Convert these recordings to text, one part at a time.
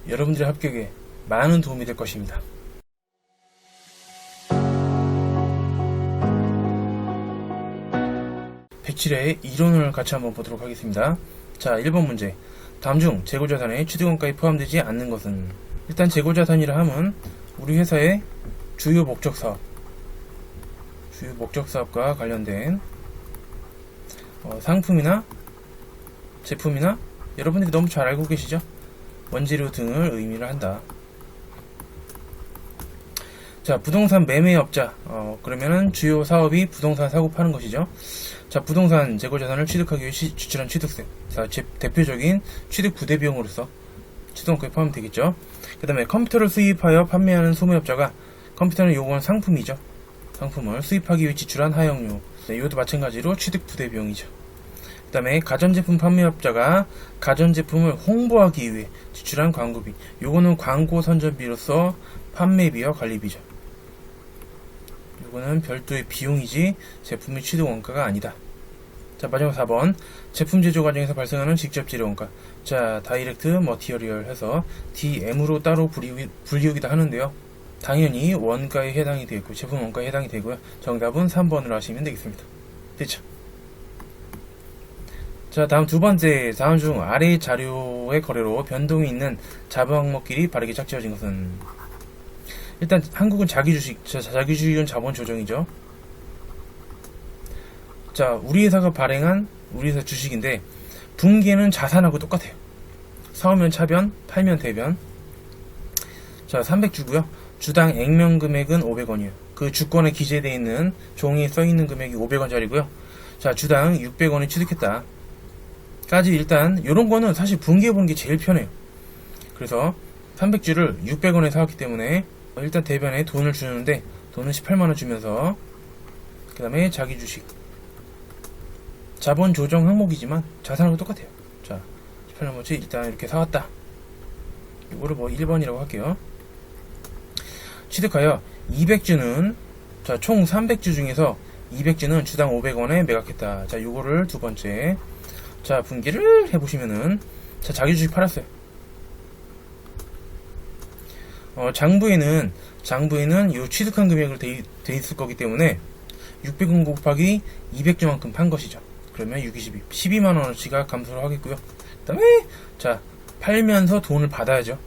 여러분들의 합격에 많은 도움이 될 것입니다. 백칠의 이론을 같이 한번 보도록 하겠습니다. 자, 1번 문제. 다음 중 재고자산에 취득원가에 포함되지 않는 것은? 일단 재고자산이라 함은 우리 회사의 주요 목적 사업과 관련된 상품이나 제품이나 여러분들이 너무 잘 알고 계시죠? 원재료 등을 의미를 한다. 자, 부동산 매매업자. 그러면은 주요 사업이 부동산 사고 파는 것이죠. 자, 부동산 재고자산을 취득하기 위해 지출한 취득세. 자, 대표적인 취득 부대 비용으로서 취득원가에 포함되겠죠. 그 다음에 컴퓨터를 수입하여 판매하는 소매업자가, 컴퓨터는 요건 상품이죠. 상품을 수입하기 위해 지출한 하역료. 네, 이것도 마찬가지로 취득 부대 비용이죠. 그 다음에 가전제품 판매업자가 가전제품을 홍보하기 위해 지출한 광고비. 요거는 광고 선전비로서 판매비와 관리비죠. 요거는 별도의 비용이지 제품의 취득 원가가 아니다. 자, 마지막 4번. 제품 제조 과정에서 발생하는 직접 재료 원가. 자, 다이렉트 머티리얼 해서 DM으로 따로 분리하기도 하는데요. 당연히 원가에 해당이 되고 제품 원가에 해당이 되고요. 정답은 3번으로 하시면 되겠습니다. 됐죠? 자, 다음 두 번째. 다음 중 아래 자료의 거래로 변동이 있는 자본 항목끼리 바르게 짝지어진 것은? 일단 한국은 자기주식은 자본 조정이죠. 자, 우리 회사가 발행한 우리 회사 주식인데 분기에는 자산하고 똑같아요. 사오면 차변, 팔면 대변. 자, 300주고요. 주당 액면 금액은 500원이에요. 그 주권에 기재되어 있는 종이에 써있는 금액이 500원짜리고요. 자, 주당 600원을 취득했다. 까지 일단 요런 거는 사실 분기해 보는 게 제일 편해요. 그래서 300주를 600원에 사왔기 때문에 일단 대변에 돈을 주는데 돈은 18만원 주면서 그 다음에 자기 주식 자본 조정 항목이지만 자산하고 똑같아요. 자, 18만원치 일단 이렇게 사왔다. 이거를 뭐 1번이라고 할게요. 취득하여 200주는 자, 총 300주 중에서 200주는 주당 500원에 매각했다. 자, 요거를 두 번째. 자, 분기를 해보시면은 자, 자기 주식 팔았어요. 장부에는 요 취득한 금액으로 돼 있을 거기 때문에 600원 곱하기 200주만큼 판 것이죠. 그러면 6, 22, 12만원어치가 감소를 하겠고요. 그 다음에 자, 팔면서 돈을 받아야죠.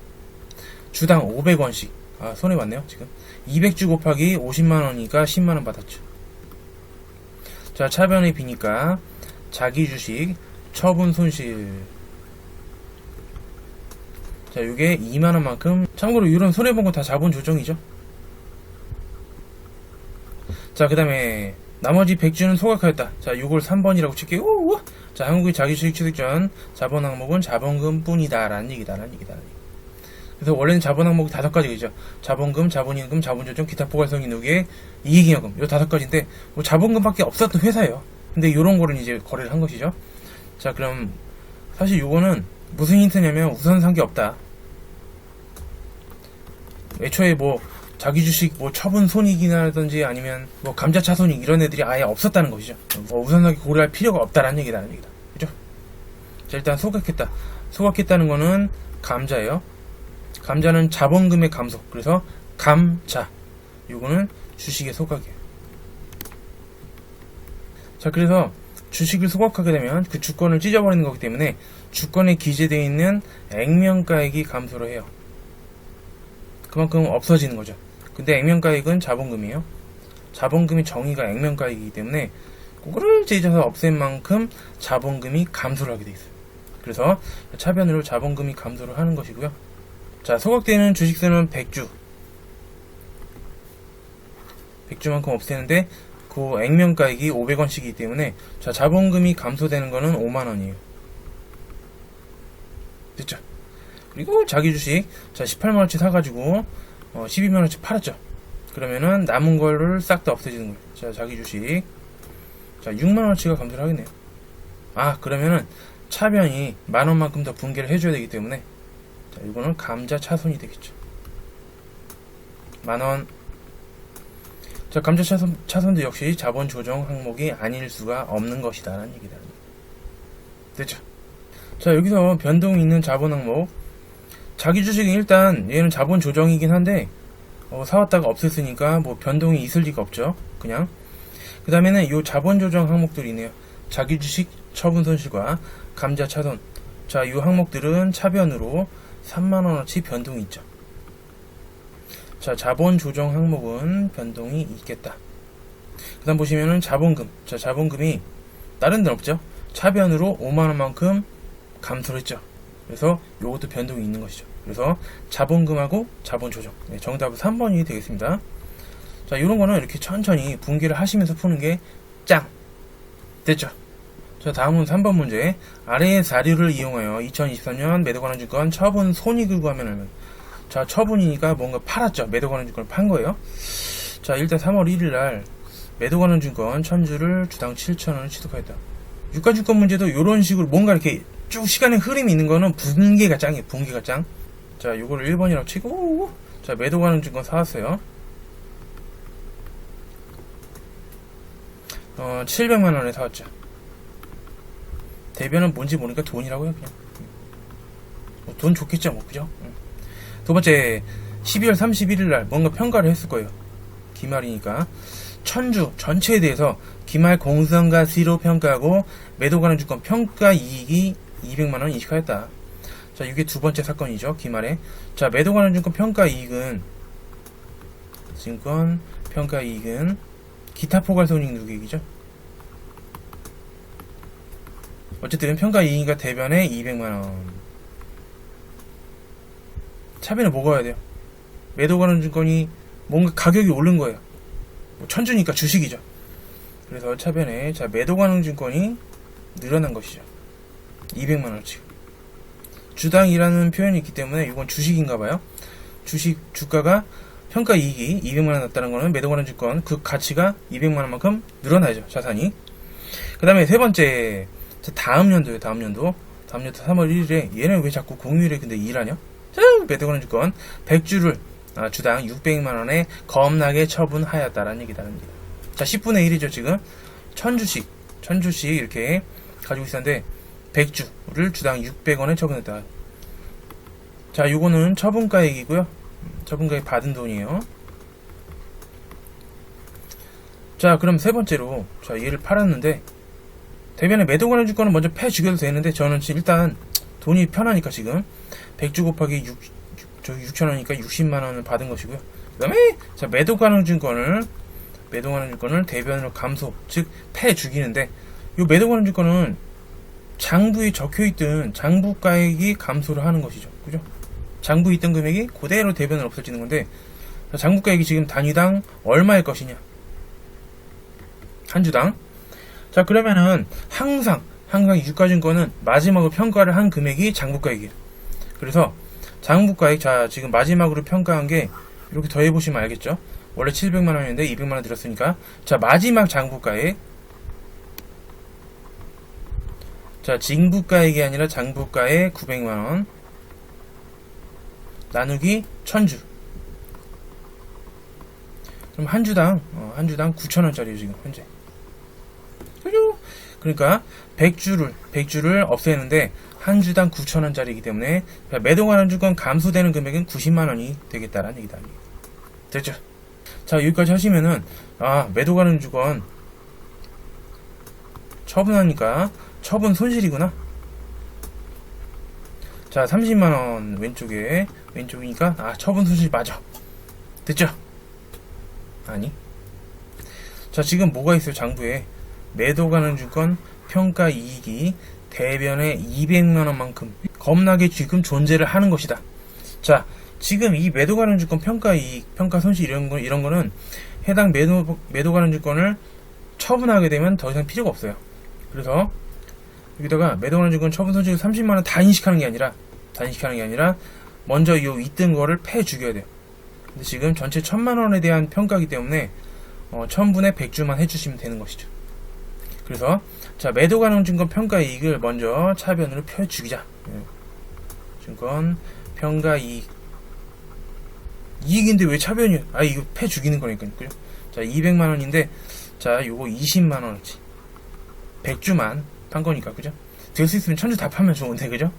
주당 500원씩. 아, 손해봤네요 지금. 200주 곱하기 50만원이니까 10만원 받았죠. 자, 차변의 비니까 자기 주식 처분 손실. 자, 요게 2만원만큼. 참고로 이런 손해본 거 다 자본 조정이죠. 자, 그 다음에 나머지 100주는 소각하였다. 자, 요걸 3번이라고 칠게요. 자, 한국의 자기주식 취득 전 자본 항목은 자본금 뿐이다 라는 얘기다. 그래서 원래는 자본 항목이 5가지겠죠. 자본금, 자본임금, 자본조정, 기타 포괄성 이익의 이익잉여금. 요 5가지인데 뭐 자본금밖에 없었던 회사예요. 근데 요런 거를 이제 거래를 한 것이죠. 자, 그럼 사실 요거는 무슨 힌트냐면 우선 산 게 없다. 애초에 뭐 자기 주식 뭐 처분 손익이라든지 아니면 뭐 감자차 손익 이런 애들이 아예 없었다는 것이죠. 뭐 우선하게 고려할 필요가 없다라는 얘기다. 그죠? 자, 일단 소각했다는 거는 감자예요. 감자는 자본금의 감소. 그래서 감자. 요거는 주식의 소각이에요. 자, 그래서 주식을 소각하게 되면 그 주권을 찢어버리는 거기 때문에 주권에 기재되어 있는 액면가액이 감소를 해요. 그만큼 없어지는 거죠. 근데 액면가액은 자본금이에요. 자본금의 정의가 액면가액이기 때문에 그거를 찢어서 없앤 만큼 자본금이 감소를 하게 돼 있어요. 그래서 차변으로 자본금이 감소를 하는 것이고요. 자, 소각되는 주식수는 100주만큼 없애는데 그 액면가액이 500원씩이기 때문에 자, 자본금이 감소되는 거는 5만원이에요. 됐죠? 그리고 자기 주식 자, 18만원치 사가지고 12만원치 팔았죠. 그러면은 남은 거를 싹 다 없애지는 거예요. 자, 자기 주식 자, 6만원치가 감소를 하겠네요. 아, 그러면은 차변이 만원만큼 더 분개를 해줘야 되기 때문에 자, 이거는 감자 차손이 되겠죠. 만원. 자, 감자 차손도 역시 자본 조정 항목이 아닐 수가 없는 것이다 라는 얘기다. 됐죠? 자, 여기서 변동이 있는 자본 항목. 자기 주식은 일단 얘는 자본 조정이긴 한데 사왔다가 없앴으니까 뭐 변동이 있을 리가 없죠. 그냥 그 다음에는 요 자본 조정 항목들이 있네요. 자기 주식 처분 손실과 감자 차손. 자, 이 항목들은 차변으로 3만원어치 변동이 있죠. 자, 자본 조정 항목은 변동이 있겠다. 그 다음 보시면은 자본금. 자, 자본금이 다른 데는 없죠. 차변으로 5만원만큼 감소를 했죠. 그래서 요것도 변동이 있는 것이죠. 그래서 자본금하고 자본 조정. 네, 정답은 3번이 되겠습니다. 자, 요런 거는 이렇게 천천히 분기를 하시면서 푸는 게 짱! 됐죠? 자, 다음은 3번 문제. 아래의 자료를 이용하여 2023년 매도관한 증권 처분 손익을 구하면 하면. 자, 처분이니까 뭔가 팔았죠. 매도관한 증권을 판 거예요. 자, 일단 3월 1일 날 매도관한 증권 1000주를 주당 7,000원을 취득하였다. 유가증권 문제도 이런 식으로 뭔가 이렇게 쭉 시간의 흐름이 있는 거는 분기가 짱이에요. 분기가 짱. 자, 요거를 1번이라고 치고, 자, 매도관한 증권 사왔어요. 700만원에 사왔죠. 대변은 뭔지 모르니까 돈이라고요, 그냥. 돈 좋겠죠, 뭐, 그죠? 두 번째, 12월 31일 날 뭔가 평가를 했을 거예요. 기말이니까. 1000주 전체에 대해서 기말 공정가치로 평가하고 매도관한 주권 평가 이익이 200만원 인식하였다. 자, 이게 두 번째 사건이죠, 기말에. 자, 매도관한 주권 평가 이익은, 증권 평가 이익은 기타 포괄 손익 누계액이죠. 어쨌든 평가 이익과 대변에 200만원. 차변에 뭐가 와야 돼요? 매도관한 증권이 뭔가 가격이 오른 거예요. 뭐 1000주니까 주식이죠. 그래서 차변에, 자, 매도관한 증권이 늘어난 것이죠. 200만원어치. 주당이라는 표현이 있기 때문에 이건 주식인가봐요. 주식 주가가 평가 이익이 200만원 났다는 거는 매도관한 증권 그 가치가 200만원만큼 늘어나죠. 자산이. 그 다음에 세 번째, 다음 연도에요. 다음 연도 3월 1일에 얘는 왜 자꾸 공휴일에 근데 일하냐? 매도관한 증권 100주를 주당 600만원에 겁나게 처분하였다라는 얘기다는 얘기다. 자, 10분의 1이죠. 지금 1000주씩 이렇게 가지고 있었는데 100주를 주당 600원에 처분했다. 자, 요거는 처분가액이고요. 처분가액 받은 돈이에요. 자, 그럼 세 번째로, 자, 얘를 팔았는데 대변에 매도관한 주권은 먼저 패 죽여도 되는데 저는 일단 돈이 편하니까 지금 100주 곱하기 6,000원이니까 60만원을 받은 것이고요. 그 다음에 자, 매도관한 증권을 대변으로 감소, 즉 패 죽이는데 이 매도관한 증권은 장부에 적혀있던 장부가액이 감소를 하는 것이죠. 그죠? 장부에 있던 금액이 그대로 대변으로 없어지는 건데 장부가액이 지금 단위당 얼마일 것이냐? 한 주당. 자, 그러면은 항상 유가증권은 마지막으로 평가를 한 금액이 장부가액이에요. 그래서 장부가액, 자, 지금 마지막으로 평가한 게 이렇게 더해보시면 알겠죠? 원래 700만원인데 200만원 들었으니까, 자, 마지막 장부가액, 자, 징부가액이 아니라 장부가액 900만원 나누기 1000주. 그럼 한 주당 9,000원짜리예요 지금 현재. 그죠? 그러니까 100주를 없애는데 한 주당 9,000원짜리이기 때문에 매도관한 주권 감소되는 금액은 90만원이 되겠다라는 얘기다. 됐죠? 자, 여기까지 하시면은 매도관한 주권 처분하니까 처분 손실이구나. 자, 30만원 왼쪽이니까 처분 손실 맞아. 됐죠? 아니. 자, 지금 뭐가 있어요? 장부에 매도관한 주권 평가 이익이 대변에 200만원만큼 겁나게 지금 존재를 하는 것이다. 자, 지금 이 매도관한 주권 평가 이익, 평가 손실 이런 거는 해당 매도관한 주권을 처분하게 되면 더 이상 필요가 없어요. 그래서 여기다가 매도관한 주권 처분 손실 30만원 다 인식하는 게 아니라 먼저 이 있던 거를 패 죽여야 돼요. 근데 지금 전체 1000만원에 대한 평가이기 때문에 1000분의 100주만 해주시면 되는 것이죠. 그래서 자, 매도관한 증권 평가 이익을 먼저 차변으로 펴 죽이자. 증권 평가 이익인데 왜 차변이야? 이거 패 죽이는 거니까. 그죠? 자, 200만원인데 자, 요거 20만원어치 100주만 판 거니까. 그죠? 될 수 있으면 1000주 다 파면 좋은데. 그죠?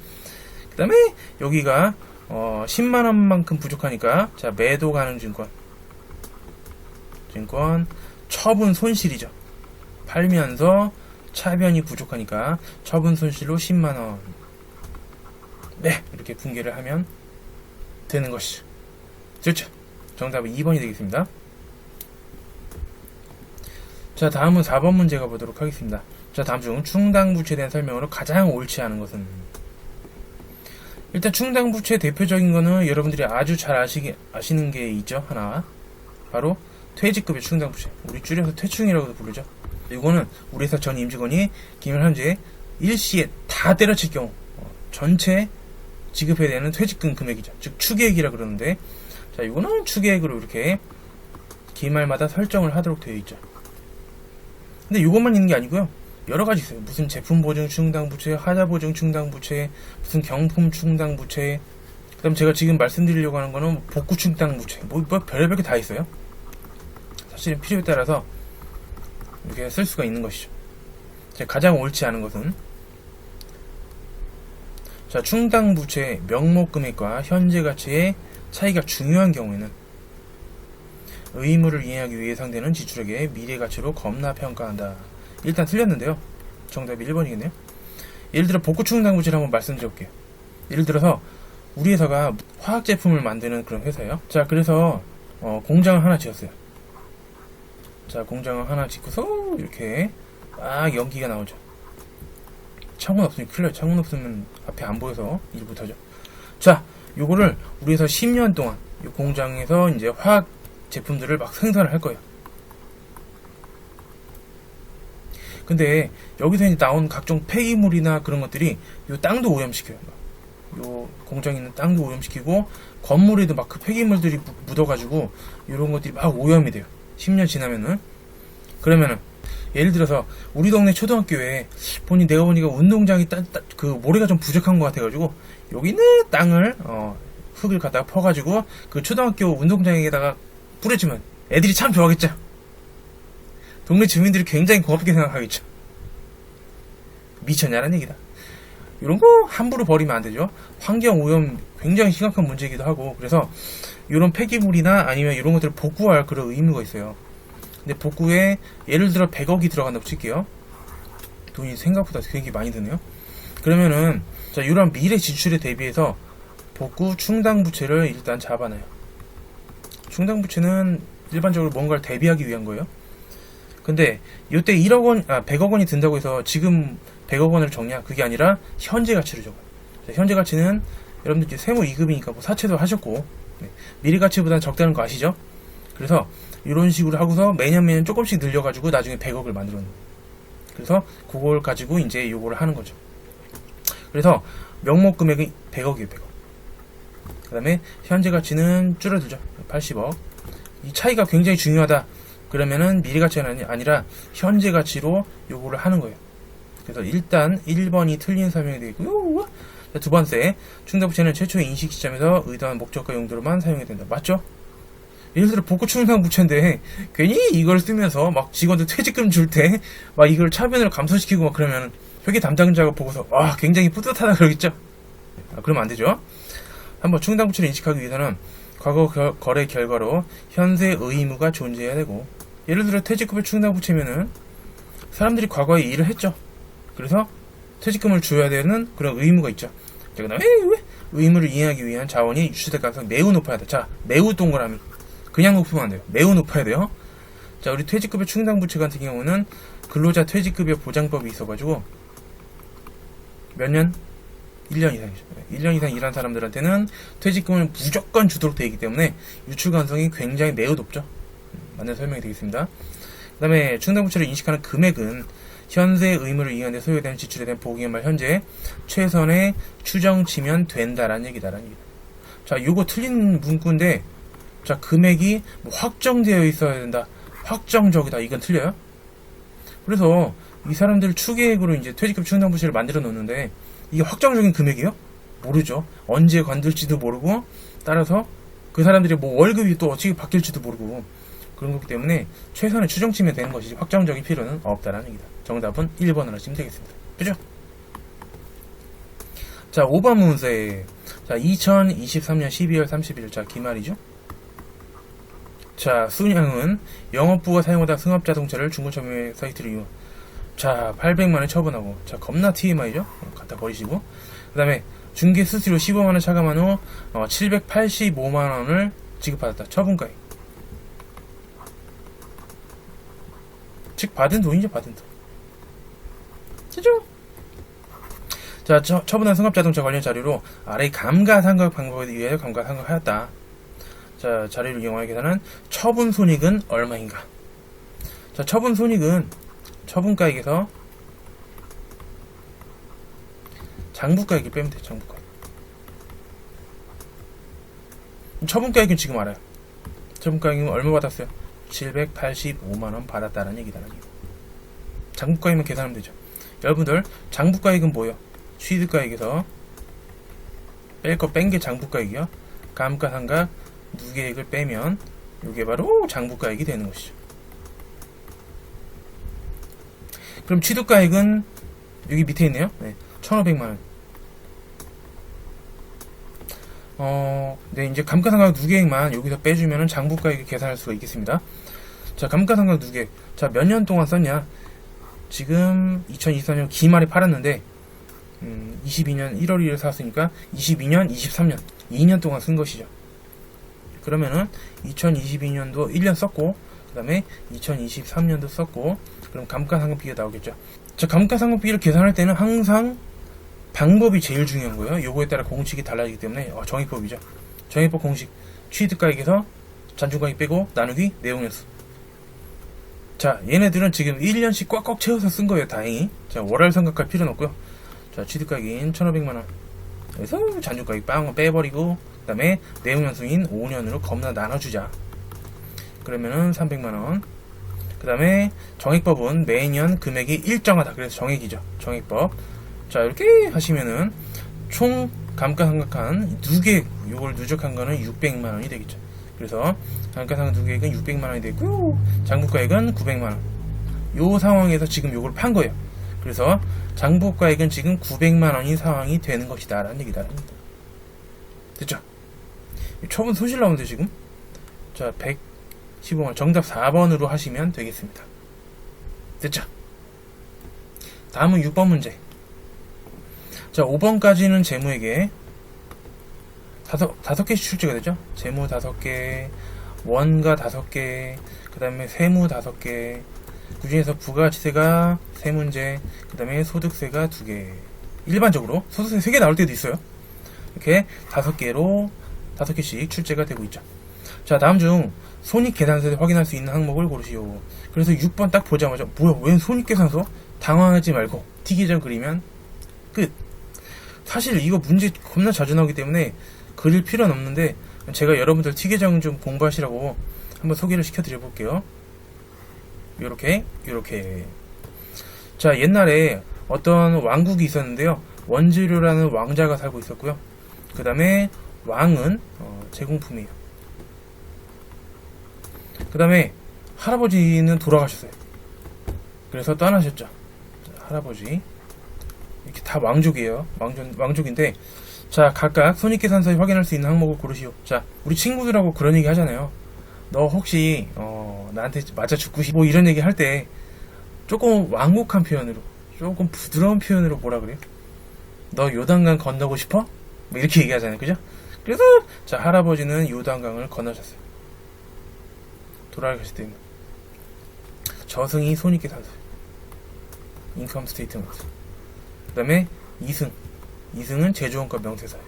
그 다음에 여기가 10만원만큼 부족하니까, 자, 매도 가능 증권, 처분 손실이죠. 팔면서 차변이 부족하니까 처분 손실로 10만원. 네, 이렇게 붕괴를 하면 되는 것이죠. 좋죠. 정답은 2번이 되겠습니다. 자, 다음은 4번 문제 가보도록 하겠습니다. 자, 다음 중 충당부채에 대한 설명으로 가장 옳지 않은 것은? 일단 충당부채 대표적인 거는 여러분들이 아주 잘 아시는 게 있죠. 하나, 바로 퇴직급여 충당부채, 우리 줄여서 퇴충이라고도 부르죠. 이거는 우리 회사 전 임직원이 기말 현재 일시에 다 때려칠 경우 전체 지급해야 되는 퇴직금 금액이죠. 즉 추계액이라 그러는데, 자, 이거는 추계액으로 이렇게 기말마다 설정을 하도록 되어 있죠. 근데 이것만 있는 게 아니고요, 여러 가지 있어요. 무슨 제품 보증 충당부채, 하자 보증 충당부채, 무슨 경품 충당부채, 그다음 제가 지금 말씀드리려고 하는 거는 복구 충당부채, 뭐 별의별 게 다 있어요. 사실은 필요에 따라서 이렇게 쓸 수가 있는 것이죠. 가장 옳지 않은 것은, 자, 충당부채 명목 금액과 현재 가치의 차이가 중요한 경우에는 의무를 이행하기 위해 예상되는 지출액의 미래 가치로 겁나 평가한다. 일단 틀렸는데요. 정답이 1번이겠네요. 예를 들어 복구 충당부채를 한번 말씀드려볼게요. 예를 들어서 우리 회사가 화학 제품을 만드는 그런 회사예요. 자, 그래서 공장을 하나 지었어요. 자, 공장을 하나 짓고서 이렇게 막 연기가 나오죠. 창문 없으면 큰일 나요. 창문 없으면 앞에 안 보여서 일 못하죠. 자, 요거를 우리 회사 10년 동안 이 공장에서 이제 화학 제품들을 막 생산을 할 거예요. 근데 여기서 이제 나온 각종 폐기물이나 그런 것들이 요 땅도 오염시켜요. 요 공장에 있는 땅도 오염시키고 건물에도 막 그 폐기물들이 묻어가지고 이런 것들이 막 오염이 돼요. 10년 지나면은. 그러면은 예를 들어서 우리 동네 초등학교에 내가 보니까 운동장이 그 모래가 좀 부족한 것 같아가지고 여기 있는 땅을 흙을 갖다가 퍼가지고 그 초등학교 운동장에다가 뿌려주면 애들이 참 좋아하겠죠. 동네 주민들이 굉장히 고맙게 생각하겠죠. 미쳤냐는 얘기다. 이런 거 함부로 버리면 안 되죠. 환경 오염 굉장히 심각한 문제이기도 하고, 그래서 이런 폐기물이나 아니면 이런 것들을 복구할 그런 의무가 있어요. 근데 복구에 예를 들어 100억이 들어간다고 칠게요. 돈이 생각보다 굉장히 많이 드네요. 그러면은 자, 이런 미래 지출에 대비해서 복구 충당부채를 일단 잡아놔요. 충당부채는 일반적으로 뭔가를 대비하기 위한 거예요. 근데 이때 100억 원이 든다고 해서 지금 100억 원을 적냐? 그게 아니라 현재 가치를 적어요. 자, 현재 가치는 여러분들 이제 세무 2급이니까 뭐 사채도 하셨고, 네, 미래 가치보다는 적다는 거 아시죠? 그래서 이런 식으로 하고서 매년 조금씩 늘려가지고 나중에 100억을 만들어 놓는. 그래서 그걸 가지고 이제 요거를 하는 거죠. 그래서 명목 금액은 100억이에요, 100억. 그 다음에 현재 가치는 줄어들죠. 80억. 이 차이가 굉장히 중요하다. 그러면은 미래 가치가 아니라 현재 가치로 요거를 하는 거예요. 그래서 일단 1번이 틀린 설명이 되겠고요. 두 번째, 충당부채는 최초의 인식 시점에서 의도한 목적과 용도로만 사용이 된다. 맞죠? 예를 들어 복구 충당부채인데 괜히 이걸 쓰면서 막 직원들 퇴직금 줄 때 막 이걸 차변으로 감소시키고 막 그러면 회계 담당자가 보고서 굉장히 뿌듯하다 그러겠죠? 그러면 안 되죠. 한번 충당부채를 인식하기 위해서는 과거 거래 결과로 현재 의무가 존재해야 되고, 예를 들어 퇴직급여 충당부채면은 사람들이 과거에 일을 했죠. 그래서 퇴직금을 줘야 되는 그런 의무가 있죠. 그 다음에 의무를 이행하기 위한 자원이 유출될 가능성이 매우 높아야 돼. 자, 매우 동그라미. 그냥 높으면 안 돼요. 매우 높아야 돼요. 자, 우리 퇴직급여 충당부채 같은 경우는 근로자 퇴직급여 보장법이 있어가지고 몇 년? 1년 이상이죠. 1년 이상 일한 사람들한테는 퇴직금을 무조건 주도록 되어 있기 때문에 유출 가능성이 굉장히 매우 높죠. 맞는 설명이 되겠습니다. 그 다음에 충당부채를 인식하는 금액은 현재 의무를 이행하는 데 소요되는 지출에 대한 보기말 현재 최선의 추정치면 된다라는 얘기다라는 얘기다. 자, 요거 틀린 문구인데, 자, 금액이 뭐 확정되어 있어야 된다, 확정적이다, 이건 틀려요. 그래서 이 사람들 추계액으로 이제 퇴직금 충당부채를 만들어 놓는데 이게 확정적인 금액이요? 모르죠. 언제 관둘지도 모르고, 따라서 그 사람들이 뭐 월급이 또 어떻게 바뀔지도 모르고, 그런 거기 때문에 최선의 추정치면 되는 것이지 확정적인 필요는 없다라는 얘기다. 정답은 1번으로 하시면 되겠습니다. 그죠? 자, 5번 문제. 자, 2023년 12월 30일. 자, 기말이죠. 자, 순양은 영업부가 사용하다 승합자동차를 중고차매 사이트를 이용. 자, 800만원 처분하고. 자, 겁나 TMI죠? 갖다 버리시고. 그 다음에 중개 수수료 15만원 차감한 후 785만원을 지급받았다. 처분가액. 즉, 받은 돈이죠, 받은 돈. 그죠? 자, 처분한 승합자동차 관련 자료로 아래 감가상각 방법에 의하여 감가상각하였다. 자, 자료를 이용하여 계산한 처분 손익은 얼마인가? 자, 처분 손익은 처분가액에서 장부가액을 빼면 돼요. 장부가액. 처분가액은 지금 알아요. 처분가액은 얼마 받았어요? 785만원 받았다는 얘기다는 얘기. 장부가액만 계산하면 되죠. 여러분들, 장부가액은 뭐예요? 취득가액에서 뺄 거 뺀 게 장부가액이요. 감가상각 누계액을 빼면 이게 바로 장부가액이 되는 것이죠. 그럼 취득가액은 여기 밑에 있네요. 네, 1,500만원. 네, 이제 감가상각 누계액만 여기서 빼주면은 장부가액을 계산할 수가 있겠습니다. 자, 감가상각 누계액. 자, 몇 년 동안 썼냐? 지금 2024년 기말에 팔았는데 22년 1월 1일 샀으니까 22년, 23년 2년 동안 쓴 것이죠. 그러면은 2022년도 1년 썼고 그 다음에 2023년도 썼고 그럼 감가상각비가 나오겠죠. 자, 감가상각비를 계산할 때는 항상 방법이 제일 중요한 거예요. 요거에 따라 공식이 달라지기 때문에 정의법이죠. 정의법 공식 취득가액에서 잔존가액 빼고 나누기 내용연수. 자, 얘네들은 지금 1년씩 꽉꽉 채워서 쓴 거예요. 다행히. 자, 월할 생각할 필요는 없고요. 자, 취득가액인 1,500만원. 그래서 잔존가액 빵 빼버리고 그 다음에 내용연수인 5년으로 겁나 나눠주자. 그러면은 300만원. 그 다음에 정액법은 매년 금액이 일정하다. 그래서 정액이죠. 정액법. 자, 이렇게 하시면은 총 감가상각한 누계액, 요걸 누적한 거는 600만원이 되겠죠. 그래서 감가상각 누계액은 600만원이 되고 장부가액은 900만원. 요 상황에서 지금 요걸 판 거예요. 그래서 장부가액은 지금 900만원인 상황이 되는 것이다 라는 얘기다. 됐죠? 처분 소실 나오는데 지금. 자, 115만 정답 4번으로 하시면 되겠습니다. 됐죠? 다음은 6번 문제. 자, 5번까지는 재무에게 다섯 개씩 출제가 되죠. 재무 5개, 원가 5개, 그 다음에 세무 5개, 그 중에서 부가가치세가 3문제, 그 다음에 소득세가 2개. 일반적으로 소득세 3개 나올 때도 있어요. 이렇게 5개씩 출제가 되고 있죠. 자, 다음 중 손익계산서에 확인할 수 있는 항목을 고르시오. 그래서 6번 딱 보자마자 뭐야, 웬 손익계산서? 당황하지 말고 티계정 그리면 끝. 사실 이거 문제 겁나 자주 나오기 때문에 그릴 필요는 없는데 제가 여러분들 티계정 좀 공부하시라고 한번 소개를 시켜드려 볼게요. 요렇게. 자, 옛날에 어떤 왕국이 있었는데요. 원지료라는 왕자가 살고 있었고요. 그 다음에 왕은 제공품이에요. 그 다음에 할아버지는 돌아가셨어요. 그래서 떠나셨죠. 자, 할아버지 이렇게 다 왕족이에요. 왕족인데, 자, 각각 손익계산서에 확인할 수 있는 항목을 고르시오. 자, 우리 친구들하고 그런 얘기 하잖아요. 너 혹시 나한테 맞아 죽고 싶어? 뭐 이런 얘기 할 때 조금 완곡한 표현으로, 조금 부드러운 표현으로 뭐라 그래요? 너 요단강 건너고 싶어? 뭐 이렇게 얘기하잖아요. 그죠? 그래서 자, 할아버지는 요단강을 건너셨어요. 돌아가실 때는 저승이 손익계산서, 인컴 스테이트먼트. 그 다음에 이승은 제조원가 명세서예요.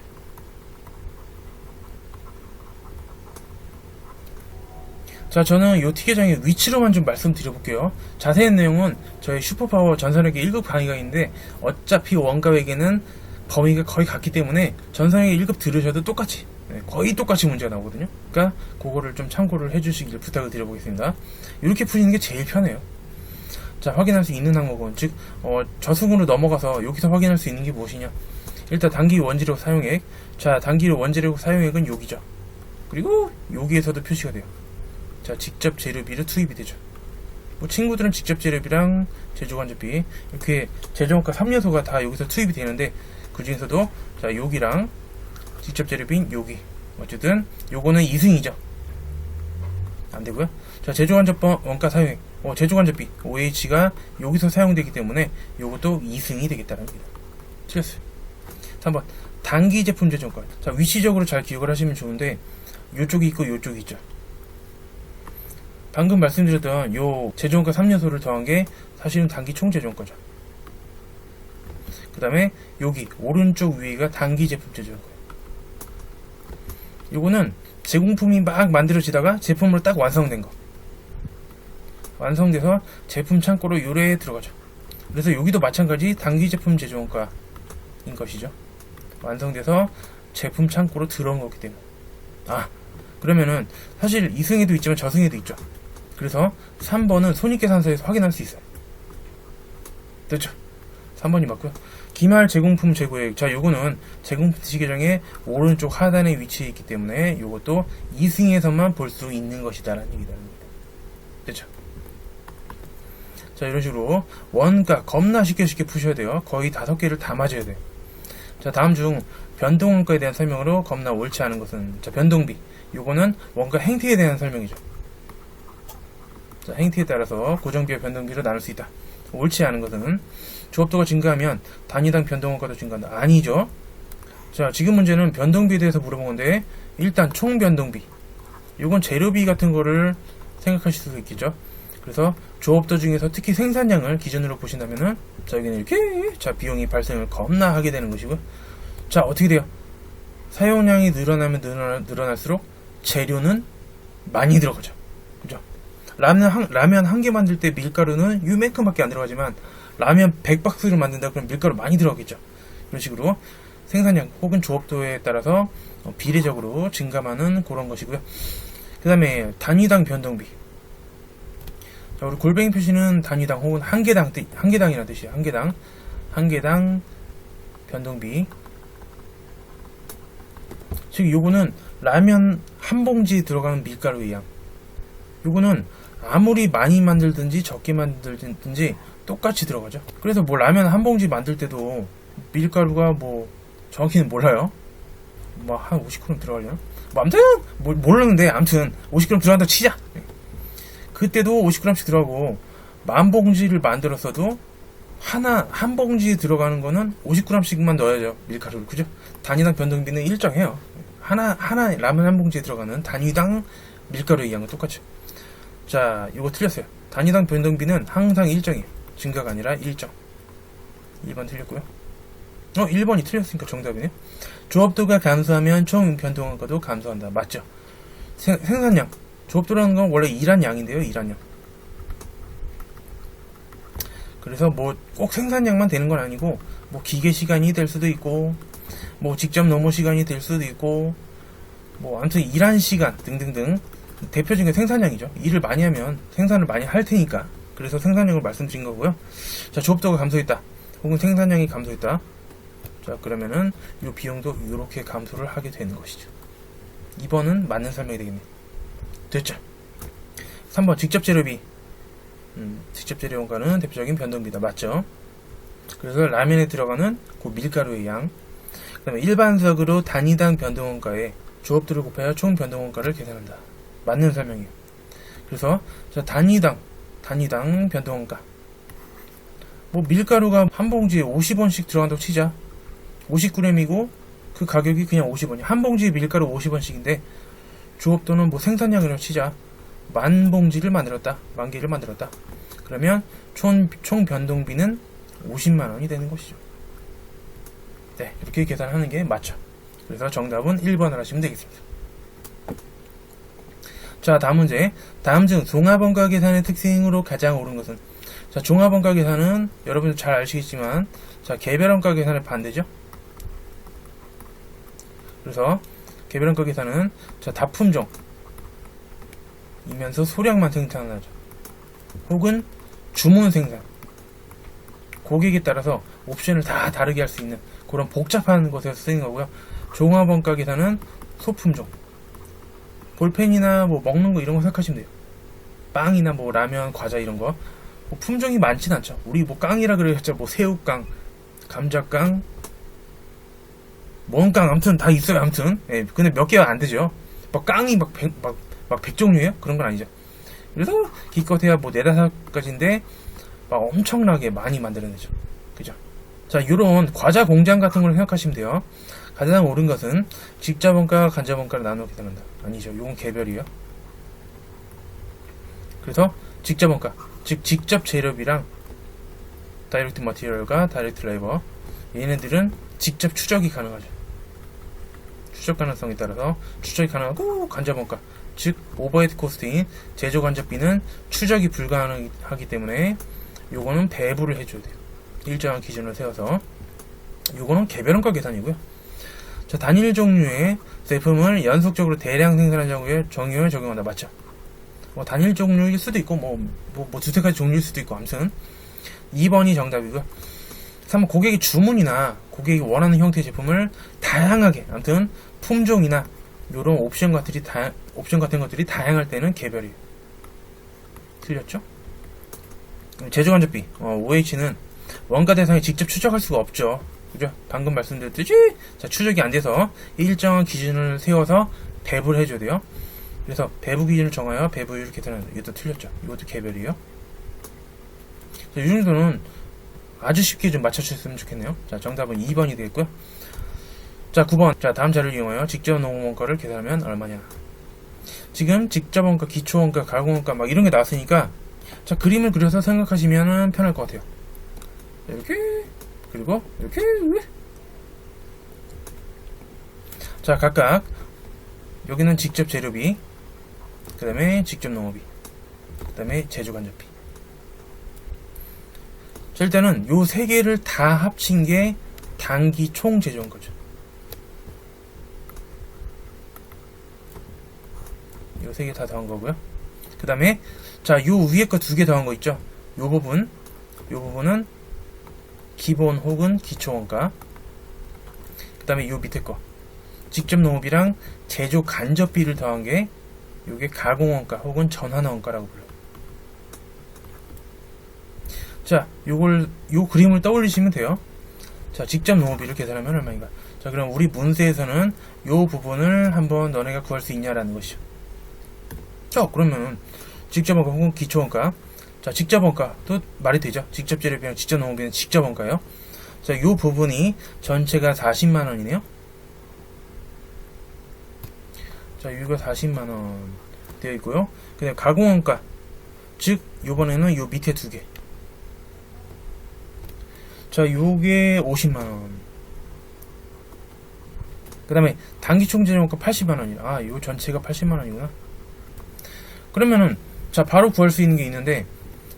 자, 저는 요 티계정의 위치로만 좀 말씀드려볼게요. 자세한 내용은 저희 슈퍼파워 전산회계 1급 강의가 있는데 어차피 원가회계는 범위가 거의 같기 때문에 전산회계 1급 들으셔도 똑같이, 거의 똑같이 문제가 나오거든요. 그러니까 그거를 좀 참고를 해주시길 부탁을 드려보겠습니다. 이렇게 푸시는 게 제일 편해요. 자, 확인할 수 있는 항목은 즉 저승으로 넘어가서 여기서 확인할 수 있는 게 무엇이냐. 일단 단기 원재료 사용액. 자, 단기 원재료 사용액은 여기죠. 그리고 여기에서도 표시가 돼요. 자, 직접 재료비로 투입이 되죠. 뭐 친구들은 직접 재료비랑 제조간접비 이렇게 제조원가 3요소가 다 여기서 투입이 되는데 그 중에서도 자 여기랑 직접 재료비인 여기 어쨌든 요거는 2승이죠. 안되고요. 자 제조간접법 원가 사용 제조간접비 OH가 여기서 사용되기 때문에 요것도 2승이 되겠다는 겁니다. 틀렸어요. 3번 단기 제품 제조원가. 자 위치적으로 잘 기억을 하시면 좋은데 요쪽이 있고 요쪽이 있죠. 방금 말씀드렸던 요 제조원가 3요소를 더한 게 사실은 단기 총 제조원가죠. 그 다음에 여기 오른쪽 위가 단기 제품 제조원가예요. 요거는 제공품이 막 만들어지다가 제품으로 딱 완성된 거. 완성돼서 제품 창고로 요래에 들어가죠. 그래서 여기도 마찬가지 단기 제품 제조원가인 것이죠. 완성돼서 제품 창고로 들어온 거기 때문에. 그러면은 사실 2승에도 있지만 저승에도 있죠. 그래서 3번은 손익계산서에서 확인할 수 있어요. 됐죠? 3번이 맞고요. 기말 제공품 재고액. 자, 요거는 제공품 시계정의 오른쪽 하단에 위치해 있기 때문에 요것도 2승에서만 볼 수 있는 것이다라는 얘기다. 됐죠? 자, 이런 식으로 원가 겁나 쉽게 푸셔야 돼요. 거의 5개를 다 맞아야 돼요. 자, 다음 중 변동원가에 대한 설명으로 겁나 옳지 않은 것은 자, 변동비. 요거는 원가 행태에 대한 설명이죠. 자, 행태에 따라서 고정비와 변동비로 나눌 수 있다. 옳지 않은 것은 조합도가 증가하면 단위당 변동원가도 증가한다. 아니죠. 자, 지금 문제는 변동비에 대해서 물어본 건데 일단 총 변동비. 요건 재료비 같은 거를 생각하실 수 있겠죠. 그래서 조합도 중에서 특히 생산량을 기준으로 보신다면은 자, 여기는 이렇게 자, 비용이 발생을 겁나 하게 되는 것이고요. 자, 어떻게 돼요? 사용량이 늘어나면 늘어날수록 재료는 많이 들어가죠. 그죠? 라면 한 개 만들 때 밀가루는 요만큼밖에 안 들어가지만 라면 100박스를 만든다 그러면 밀가루 많이 들어가겠죠. 이런 식으로 생산량 혹은 조합도에 따라서 비례적으로 증가하는 그런 것이고요. 그 다음에 단위당 변동비. 자, 우리 골뱅이 표시는 단위당 혹은 한 개당이라는 뜻이에요. 한 개당 변동비. 즉 요거는 라면 한 봉지에 들어가는 밀가루의 양. 요거는 아무리 많이 만들든지 적게 만들든지 똑같이 들어가죠. 그래서 뭐 라면 한 봉지 만들 때도 밀가루가 뭐 정확히는 몰라요. 뭐 한 50g 들어가려나? 뭐 아무튼 모르는데 아무튼 50g 들어간다고 치자. 그때도 50g씩 들어가고 만 봉지를 만들었어도 한 봉지에 들어가는 거는 50g씩만 넣어야죠. 밀가루를. 그죠? 단위당 변동비는 일정해요. 하나 라면 한 봉지에 들어가는 단위당 밀가루의 양은 똑같죠. 자, 이거 틀렸어요. 단위당 변동비는 항상 일정이에요. 증가가 아니라 일정. 2번 틀렸고요. 1번이 틀렸으니까 정답이네요. 조합도가 감소하면 총 변동원가도 감소한다. 맞죠? 생산량. 조합도라는 건 원래 일한 양인데요. 일한 양. 그래서 뭐 꼭 생산량만 되는 건 아니고 뭐 기계 시간이 될 수도 있고 뭐 직접 노무 시간이 될 수도 있고 뭐 아무튼 일한 시간 등등등 대표적인 생산량이죠. 일을 많이 하면 생산을 많이 할 테니까. 그래서 생산량을 말씀드린 거고요. 자, 조합도가 감소했다. 혹은 생산량이 감소했다. 자, 그러면은 이 비용도 이렇게 감소를 하게 되는 것이죠. 2번은 맞는 설명이 되겠네요. 됐죠? 3번 직접 재료비. 직접 재료 원가는 대표적인 변동비다. 맞죠? 그래서 라면에 들어가는 그 밀가루의 양. 그 다음에 일반적으로 단위당 변동원가에 조합도를 곱하여 총 변동원가를 계산한다. 맞는 설명이에요. 그래서 자, 단위당 변동원가. 뭐 밀가루가 한 봉지에 50원씩 들어간다고 치자. 50g이고 그 가격이 그냥 50원이야. 한 봉지에 밀가루 50원씩인데 조합도는 뭐 생산량이라고 치자. 만 봉지를 만들었다. 만 개를 만들었다. 그러면 총 변동비는 50만원이 되는 것이죠. 네, 이렇게 계산하는 게 맞죠. 그래서 정답은 1번을 하시면 되겠습니다. 자, 다음 문제. 다음 중 종합원가 계산의 특징으로 가장 옳은 것은? 자, 종합원가 계산은 여러분들 잘 아시겠지만 자, 개별원가 계산의 반대죠. 그래서 개별원가 계산은 자, 다품종 이면서 소량만 생산하죠. 혹은 주문 생산. 고객에 따라서 옵션을 다 다르게 할 수 있는 그런 복잡한 것에서 쓰이는 거고요. 종합원가 계산은 소품종. 볼펜이나 뭐 먹는 거 이런 거 생각하시면 돼요. 빵이나 뭐 라면, 과자 이런 거. 뭐 품종이 많진 않죠. 우리 뭐 깡이라 그래야죠. 뭐 새우깡, 감자깡, 뭔 깡, 아무튼 다 있어요, 아무튼. 예, 근데 몇 개가 안 되죠. 막 깡이 막 100종류예요? 그런 건 아니죠. 그래서 기껏해야 뭐 4, 5가지인데 막 엄청나게 많이 만들어내죠. 그죠? 자, 요런 과자 공장 같은 걸 생각하시면 돼요. 가장 옳은 것은 직자본가, 간접원가를 나누어 계산한다. 아니죠. 요건 개별이에요. 그래서 직자본가, 즉 직접 재료비랑 다이렉트 머티리얼과 다이렉트 레이버, 얘네들은 직접 추적이 가능하죠. 추적 가능성에 따라서 추적이 가능하고, 간접원가, 즉 오버헤드 코스트인 제조 간접비는 추적이 불가능하기 때문에 요거는 배부를 해줘야 돼요. 일정한 기준을 세워서. 요거는 개별원가 계산이고요. 자, 단일 종류의 제품을 연속적으로 대량 생산하는 정의를 적용한다. 맞죠? 뭐 단일 종류일 수도 있고 두세 가지 종류일 수도 있고, 아무튼 2번이 정답이고요. 3번 고객의 주문이나 고객이 원하는 형태의 제품을 다양하게, 아무튼 품종이나 요런 옵션 같은 것들이 다양할 때는 개별이에요. 틀렸죠? 제조 간접비 OH는 원가 대상에 직접 추적할 수가 없죠. 그죠? 방금 말씀드렸듯이, 자, 추적이 안 돼서 일정한 기준을 세워서 배부를 해줘야 돼요. 그래서 배부 기준을 정하여 배부율을 계산한다. 이것도 틀렸죠. 이것도 개별이에요. 자, 이 정도는 아주 쉽게 좀 맞춰주셨으면 좋겠네요. 자, 정답은 2번이 되겠고요. 자, 9번. 자, 다음 자료를 이용하여 직접 농원가를 계산하면 얼마냐. 지금 직접 원가, 기초 원가, 가공 원가 막 이런 게 나왔으니까, 자, 그림을 그려서 생각하시면 편할 것 같아요. 이렇게, 그리고 이렇게. 자, 각각 여기는 직접 재료비, 그 다음에 직접 농업비, 그 다음에 제조 간접비. 자, 일단은 요 세 개를 다 합친 게 단기 총 제조인 거죠. 요 세 개 다 더한 거고요. 그 다음에 자, 요 위에 거 2개 더한 거 있죠. 요 부분은 기본 혹은 기초 원가. 그 다음에 요 밑에 거 직접 농업이랑 제조 간접비를 더한 게 요게 가공 원가 혹은 전환 원가라고 불러요. 자, 요 그림을 떠올리시면 돼요. 자, 직접 농업비를 계산하면 얼마인가. 자, 그럼 우리 문제에서는 요 부분을 한번 너네가 구할 수 있냐라는 것이죠. 자, 그러면 직접 원가 혹은 기초 원가. 자, 직접 원가도 말이 되죠. 직접 재료비랑 직접 농업비는 직접 원가예요. 자, 요 부분이 전체가 40만원이네요. 자, 이거 40만원 되어 있고요. 그 다음에 가공 원가, 즉 요번에는 요 밑에 2개. 자, 요게 50만원. 그 다음에 단기 총재료 원가 80만원이라. 아, 요 전체가 80만원이구나. 그러면은 자, 바로 구할 수 있는 게 있는데,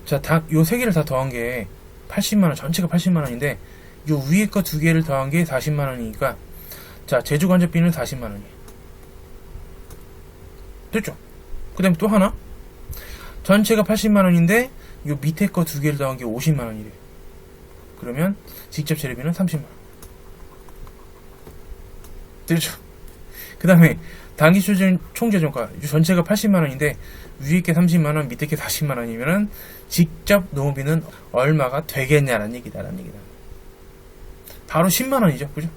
자, 요 세 개를 다 더한 게 80만원, 전체가 80만원인데 요 위에 거 2개를 더한 게 40만원이니까, 자, 제조 간접비는 40만원이에요. 됐죠? 그 다음에 또 하나, 전체가 80만원인데 요 밑에 거 2개를 더한 게 50만원이래. 그러면 직접 재료비는 30만원. 됐죠? 그 다음에 단기 총재정가 전체가 80만원인데 위에 게 30만원, 밑에 게 40만원이면은 직접 농업비는 얼마가 되겠냐라는 얘기다. 바로 10만원이죠. 그죠?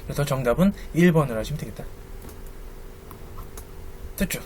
그래서 정답은 1번을 하시면 되겠다. 됐죠?